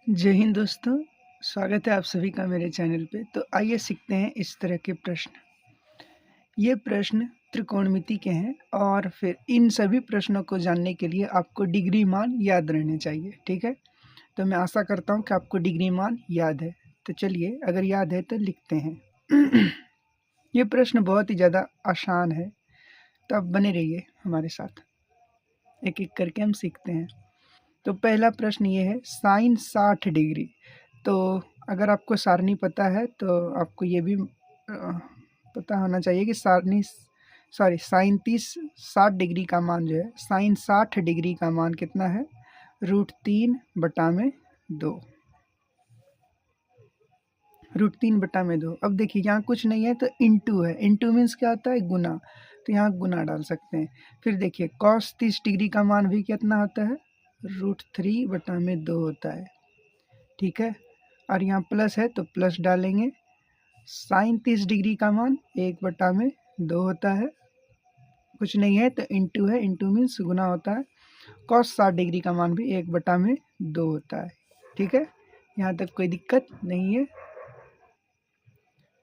जय हिंद दोस्तों, स्वागत है आप सभी का मेरे चैनल पे। तो आइए सीखते हैं इस तरह के प्रश्न। ये प्रश्न त्रिकोणमिति के हैं और फिर इन सभी प्रश्नों को जानने के लिए आपको डिग्री मान याद रहने चाहिए, ठीक है। तो मैं आशा करता हूँ कि आपको डिग्री मान याद है। तो चलिए, अगर याद है तो लिखते हैं। ये प्रश्न बहुत ही ज़्यादा आसान है, तो आप बने रहिए हमारे साथ। एक एक करके हम सीखते हैं। तो पहला प्रश्न ये है, साइन 60 डिग्री। तो अगर आपको सारणी पता है तो आपको ये भी पता होना चाहिए कि साइन 60 डिग्री का मान जो है, साइन 60 डिग्री का मान कितना है, √3/2। √3/2। अब देखिए यहाँ कुछ नहीं है तो इंटू है। इंटू मीन्स क्या होता है, गुना। तो यहाँ गुना डाल सकते हैं। फिर देखिए कॉस 30 डिग्री का मान भी कितना होता है, √3/2 होता है, ठीक है। और यहाँ प्लस है तो प्लस डालेंगे। साइन 30 डिग्री का मान 1/2 होता है, कुछ नहीं है तो इंटू है। इंटू मीन्स गुना होता है। कॉस 60 डिग्री का मान भी 1/2 होता है, ठीक है। यहाँ तक कोई दिक्कत नहीं है।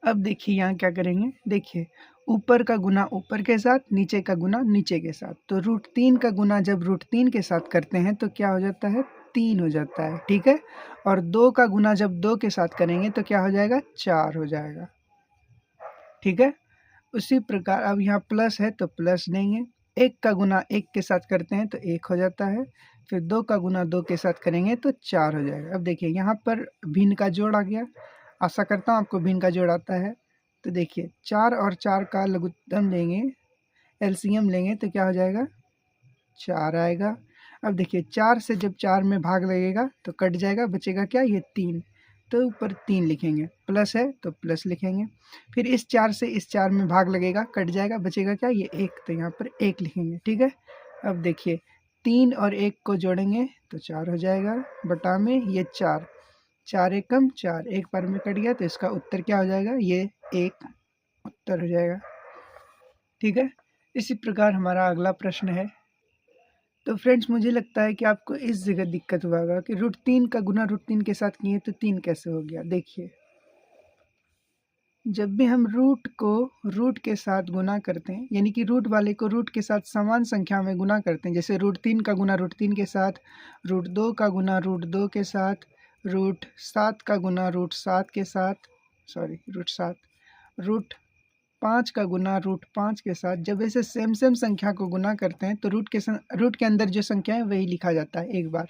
अब देखिए यहाँ क्या करेंगे, देखिए ऊपर का गुना ऊपर के साथ, नीचे का गुना नीचे के साथ। तो √3 का गुना जब √3 के साथ करते हैं तो क्या हो जाता है, 3 हो जाता है, ठीक है। और 2 का गुना जब 2 के साथ करेंगे तो क्या हो जाएगा, 4 हो जाएगा, ठीक है। उसी प्रकार अब यहाँ प्लस है तो प्लस देंगे। 1 का गुना 1 के साथ करते हैं तो 1 हो जाता है। फिर 2 का गुना 2 के साथ करेंगे तो 4 हो जाएगा। अब देखिए यहाँ पर भिन्न का जोड़ आ गया। आशा करता हूँ आपको भिन्न का जोड़ आता है। तो देखिए 4 और 4 का लघुत्तम लेंगे, एलसीएम लेंगे तो क्या हो जाएगा, 4 आएगा। अब देखिए 4 से जब 4 में भाग लगेगा तो कट जाएगा, बचेगा क्या, ये 3। तो ऊपर 3 लिखेंगे, प्लस है तो प्लस लिखेंगे। फिर इस 4 से इस 4 में भाग लगेगा, कट जाएगा, बचेगा क्या, ये 1। तो यहाँ पर 1 लिखेंगे, ठीक है। अब देखिए 3 और 1 को जोड़ेंगे तो 4 हो जाएगा, बटा में ये 4, 4 एकम 4, एक बार में कट गया। तो इसका उत्तर क्या हो जाएगा, ये 1 उत्तर हो जाएगा, ठीक है। इसी प्रकार हमारा अगला प्रश्न है। तो फ्रेंड्स मुझे लगता है कि आपको इस जगह दिक्कत हुआ होगा कि √3 का गुना √3 के साथ किए तो 3 कैसे हो गया। देखिए जब भी हम रूट को रूट के साथ गुना करते हैं, यानी कि रूट वाले को रूट के साथ समान संख्या में गुना करते हैं, जैसे √3 का गुना √3 के साथ, √2 का गुना √2 के साथ, √7 का गुना √7 के साथ, √7, √5 का गुना √5 के साथ। जब ऐसे सेम सेम संख्या को गुना करते हैं तो रूट के अंदर जो संख्या है वही लिखा जाता है एक बार।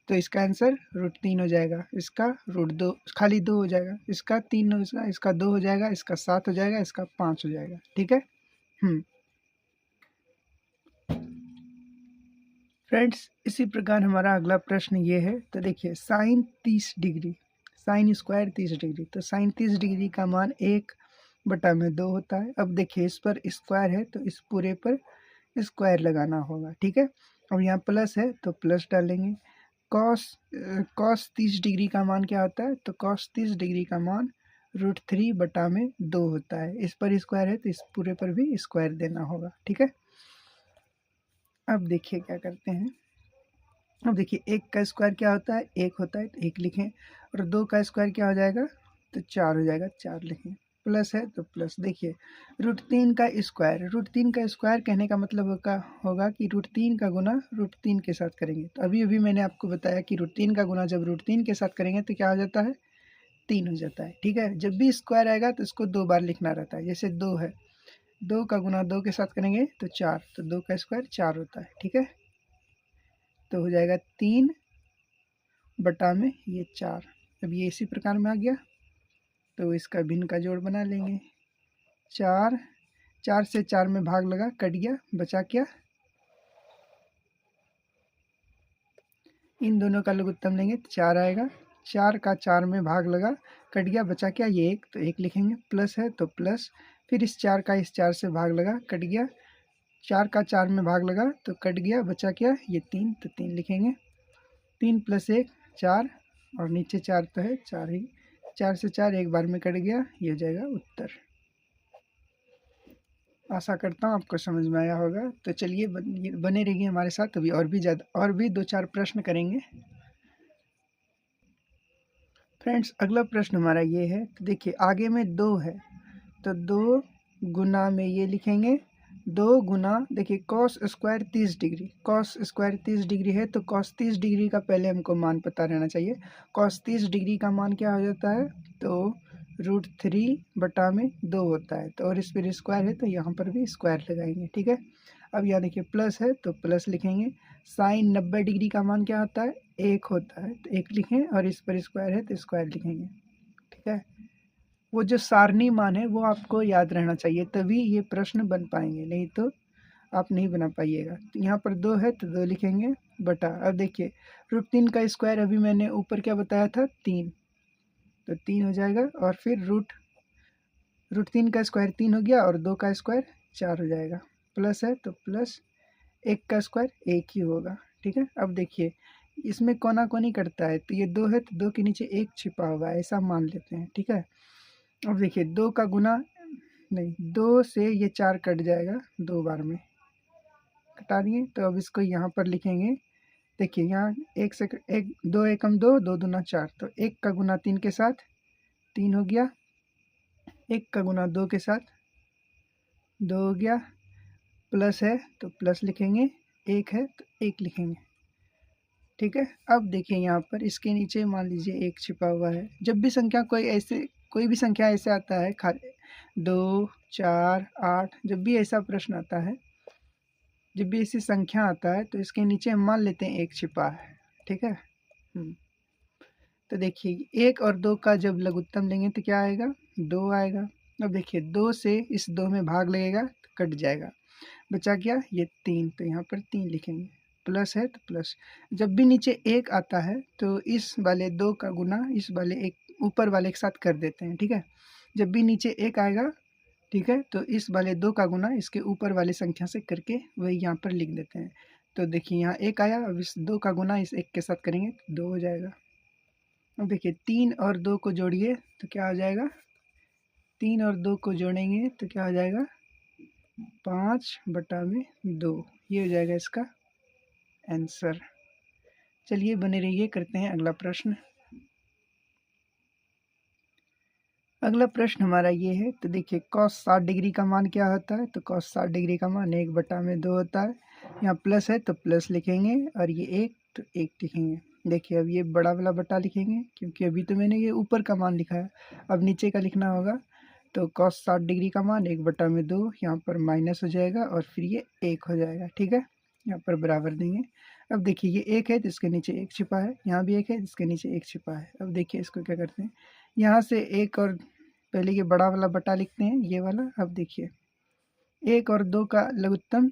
तो इसका आंसर √3 हो जाएगा, इसका √2 खाली 2 हो जाएगा, इसका 3 हो जाएगा, इसका 2 हो जाएगा, इसका 7 हो जाएगा, इसका 5 हो जाएगा, ठीक है। फ्रेंड्स इसी प्रकार हमारा अगला प्रश्न ये है। तो देखिए sine 30 degree, sine square 30 degree. तो साइन 30 डिग्री का मान 1/2 होता है। अब देखिए इस पर स्क्वायर है तो इस पूरे पर स्क्वायर लगाना होगा, ठीक है। अब यहाँ प्लस है तो प्लस डालेंगे। कॉस 30 डिग्री का मान क्या होता है, तो कॉस 30 डिग्री का मान √3/2 होता है। इस पर स्क्वायर है तो इस पूरे पर भी स्क्वायर देना होगा, ठीक है। अब देखिए क्या करते हैं। अब देखिए 1 का स्क्वायर क्या होता है, 1 होता है तो 1 लिखें। और 2 का स्क्वायर क्या हो जाएगा, तो 4 हो जाएगा, 4 लिखें। प्लस है तो प्लस। देखिए √3 का स्क्वायर कहने का मतलब होगा कि √3 का गुना √3 के साथ करेंगे। तो अभी अभी मैंने आपको बताया कि √3 का गुना जब √3 के साथ करेंगे तो क्या हो जाता है, 3 हो जाता है, ठीक है। जब भी स्क्वायर आएगा तो इसको 2 बार लिखना रहता है। जैसे 2 है, 2 का गुना 2 के साथ करेंगे तो 4, तो 2 का स्क्वायर 4 होता है, ठीक है। तो हो जाएगा 3/4। अब ये इसी प्रकार में आ गया तो इसका भिन्न का जोड़ बना लेंगे। 4, 4 से 4 में भाग लगा, कट गया, बचा क्या, इन दोनों का लघुत्तम लेंगे तो 4 आएगा। 4 का 4 में भाग लगा, कट गया, बचा क्या, ये 1, तो 1 लिखेंगे। प्लस है तो प्लस। फिर इस 4 का इस 4 से भाग लगा, कट गया। 4 का 4 में भाग लगा तो कट गया, बचा क्या, ये 3, तो 3 लिखेंगे। 3 + 1 4, और नीचे 4 तो है, 4 ही। 4 से 4 एक बार में कट गया, ये हो जाएगा उत्तर। आशा करता हूँ आपको समझ में आया होगा। तो चलिए बने रहिए हमारे साथ, अभी और भी 2-4 प्रश्न करेंगे। फ्रेंड्स अगला प्रश्न हमारा ये है, तो देखिए आगे में 2 है, तो 2 गुना में ये लिखेंगे 2 गुना, देखिए cos square 30 degree, cos square 30 degree है तो कॉस 30 डिग्री का पहले हमको मान पता रहना चाहिए। कॉस 30 डिग्री का मान क्या हो जाता है, तो √3/2 होता है। तो और इस पर स्क्वायर है तो यहाँ पर भी स्क्वायर लगाएंगे, ठीक है। अब यहाँ देखिए प्लस है तो प्लस लिखेंगे। साइन 90 डिग्री का मान क्या होता है, 1 होता है, तो 1 लिखें, और इस पर स्क्वायर है तो स्क्वायर लिखेंगे, ठीक है। वो जो सारणी मान है वो आपको याद रहना चाहिए, तभी ये प्रश्न बन पाएंगे, नहीं तो आप नहीं बना पाइएगा। तो यहाँ पर 2 है तो 2 लिखेंगे बटा, अब देखिए √3 का स्क्वायर अभी मैंने ऊपर क्या बताया था, 3, तो 3 हो जाएगा, और फिर √3 का स्क्वायर 3 हो गया, और 2 का स्क्वायर 4 हो जाएगा। प्लस है तो प्लस 1 का स्क्वायर 1 ही होगा, ठीक है। अब देखिए इसमें कोना कोनी करता है, तो ये 2 है तो 2 के नीचे 1 छिपा होगा, ऐसा मान लेते हैं, ठीक है। अब देखिए 2 का गुना नहीं, 2 से ये 4 कट जाएगा, 2 बार में कटा दिए, तो अब इसको यहाँ पर लिखेंगे। देखिए यहाँ 1 से 1, 2 एकम 2, 2 दूना 4, तो 1 का गुना 3 के साथ 3 हो गया, 1 का गुना 2 के साथ 2 हो गया, प्लस है तो प्लस लिखेंगे, 1 है तो 1 लिखेंगे, ठीक है। अब देखिए यहाँ पर इसके नीचे मान लीजिए 1 छिपा हुआ है। जब भी संख्या कोई भी संख्या ऐसे आता है, 2, 4, 8, जब भी ऐसा प्रश्न आता है, जब भी ऐसी संख्या आता है तो इसके नीचे हम मान लेते हैं 1 छिपा है, ठीक है। तो देखिए 1 और 2 का जब लघुत्तम लेंगे तो क्या आएगा, 2 आएगा। अब देखिए 2 से इस 2 में भाग लगेगा तो कट जाएगा, बचा क्या, ये 3, तो यहाँ पर 3 लिखेंगे। प्लस है तो प्लस, जब भी नीचे 1 आता है तो इस वाले 2 का गुना इस वाले 1 ऊपर वाले के साथ कर देते हैं, ठीक है। जब भी नीचे 1 आएगा, ठीक है, तो इस वाले 2 का गुना इसके ऊपर वाली संख्या से करके वही यहाँ पर लिख देते हैं। तो देखिए यहाँ 1 आया, अब इस 2 का गुना इस 1 के साथ करेंगे तो 2 हो जाएगा। अब देखिए 3 और 2 को जोड़िए तो क्या हो जाएगा, 3 और 2 को जोड़ेंगे तो क्या हो जाएगा, 5/2, ये हो जाएगा इसका आंसर। चलिए बने रहिए, करते हैं अगला प्रश्न। अगला प्रश्न हमारा ये है, तो देखिए cos 60 डिग्री का मान क्या होता है, तो cos 60 डिग्री का मान 1/2 होता है। यहाँ प्लस है तो प्लस लिखेंगे, और ये 1 तो 1 लिखेंगे। देखिए अब ये बड़ा वाला बटा लिखेंगे, क्योंकि अभी तो मैंने ये ऊपर का मान लिखा है, अब नीचे का लिखना होगा। तो cos 60 डिग्री का मान 1/2, यहाँ पर माइनस हो जाएगा, और फिर ये 1 हो जाएगा, ठीक है। यहाँ पर बराबर देंगे। अब देखिए ये 1 है तो इसके नीचे 1 छिपा है, यहाँ भी 1 है इसके नीचे 1 छिपा है। अब देखिए इसको क्या करते हैं, यहाँ से 1 और पहले ये बड़ा वाला बटा लिखते हैं, ये वाला। अब देखिए 1 और 2 का लघुत्तम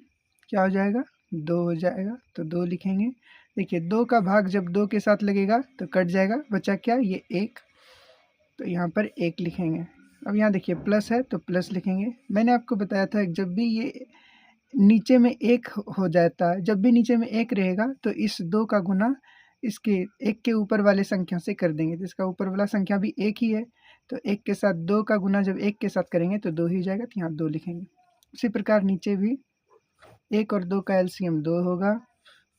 क्या हो जाएगा, 2 हो जाएगा, तो 2 लिखेंगे। देखिए 2 का भाग जब 2 के साथ लगेगा तो कट जाएगा, बचा क्या, ये 1, तो यहाँ पर 1 लिखेंगे। अब यहाँ देखिए प्लस है तो प्लस लिखेंगे। मैंने आपको बताया था जब भी ये नीचे में 1 हो जाता है, जब भी नीचे में 1 रहेगा तो इस 2 का गुना इसके 1 के ऊपर वाले संख्या से कर देंगे, तो इसका ऊपर वाला संख्या भी 1 ही है, तो 1 के साथ 2 का गुना जब 1 के साथ करेंगे तो 2 ही जाएगा, तो यहाँ 2 लिखेंगे। उसी प्रकार नीचे भी 1 और 2 का एलसीएम 2 होगा,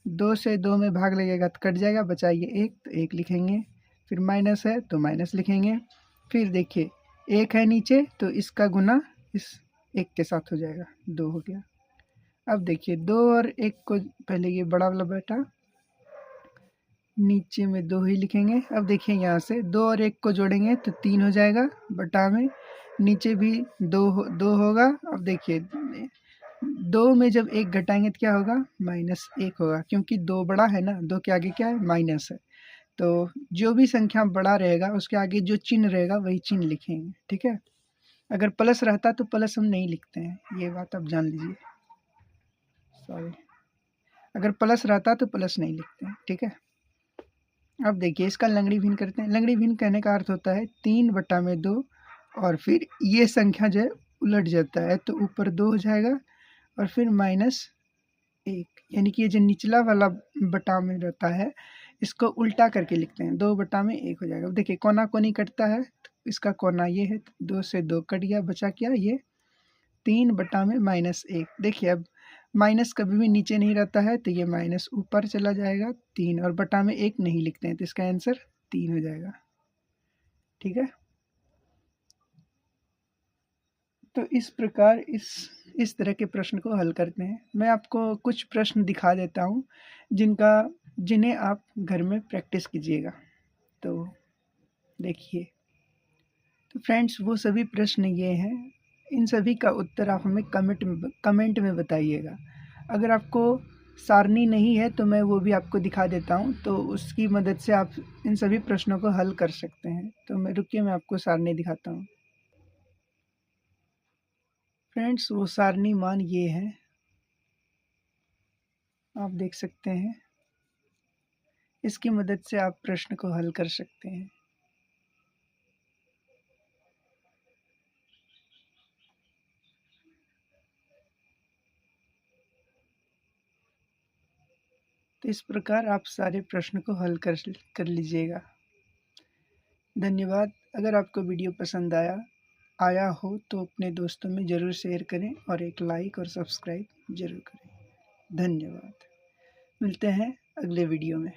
2 से 2 में भाग लगेगा तो कट जाएगा, बचा ये 1, तो 1 लिखेंगे। फिर माइनस है तो माइनस लिखेंगे। फिर देखिए 1 है नीचे तो इसका गुना इस 1 के साथ हो जाएगा, 2 हो गया। अब देखिए 2 और 1 को पहले ये बड़ा वाला बेटा नीचे में 2 ही लिखेंगे। अब देखिए यहाँ से 2 और 1 को जोड़ेंगे तो 3 हो जाएगा, बटा में नीचे भी 2 होगा। अब देखिए 2 में जब 1 घटाएंगे तो क्या होगा, -1 होगा, क्योंकि 2 बड़ा है ना, 2 के आगे क्या है, माइनस है। तो जो भी संख्या बड़ा रहेगा उसके आगे जो चिन्ह रहेगा वही चिन्ह लिखेंगे, ठीक है। अगर प्लस रहता तो प्लस हम नहीं लिखते हैं, ये बात आप जान लीजिए। सॉरी, अगर प्लस रहता तो प्लस नहीं लिखते हैं, ठीक है। अब देखिए इसका लंगड़ी भिन्न करते हैं। लंगड़ी भिन्न कहने का अर्थ होता है 3/2, और फिर ये संख्या जो है उलट जाता है तो ऊपर 2 हो जाएगा, और फिर -1, यानी कि ये जो निचला वाला बटा में रहता है इसको उल्टा करके लिखते हैं, 2/1 हो जाएगा। अब देखिए कोना कोनी कटता है, तो इसका कोना ये है, 2 से 2 कट गया, बचा क्या, ये 3/-1। देखिए अब माइनस कभी भी नीचे नहीं रहता है तो ये माइनस ऊपर चला जाएगा, 3, और बटा में 1 नहीं लिखते हैं तो इसका आंसर 3 हो जाएगा। ठीक है। तो इस प्रकार इस तरह के प्रश्न को हल करते हैं। मैं आपको कुछ प्रश्न दिखा देता हूँ जिन्हें आप घर में प्रैक्टिस कीजिएगा। तो देखिए, तो फ्रेंड्स वो सभी प्रश्न ये हैं, इन सभी का उत्तर आप हमें कमेंट में बताइएगा। अगर आपको सारणी नहीं है तो मैं वो भी आपको दिखा देता हूँ, तो उसकी मदद से आप इन सभी प्रश्नों को हल कर सकते हैं। तो मैं आपको सारणी दिखाता हूँ। फ्रेंड्स वो सारणी मान ये है, आप देख सकते हैं। इसकी मदद से आप प्रश्न को हल कर सकते हैं। तो इस प्रकार आप सारे प्रश्न को हल कर लीजिएगा। धन्यवाद। अगर आपको वीडियो पसंद आया हो तो अपने दोस्तों में ज़रूर शेयर करें और एक लाइक और सब्सक्राइब ज़रूर करें। धन्यवाद। मिलते हैं अगले वीडियो में।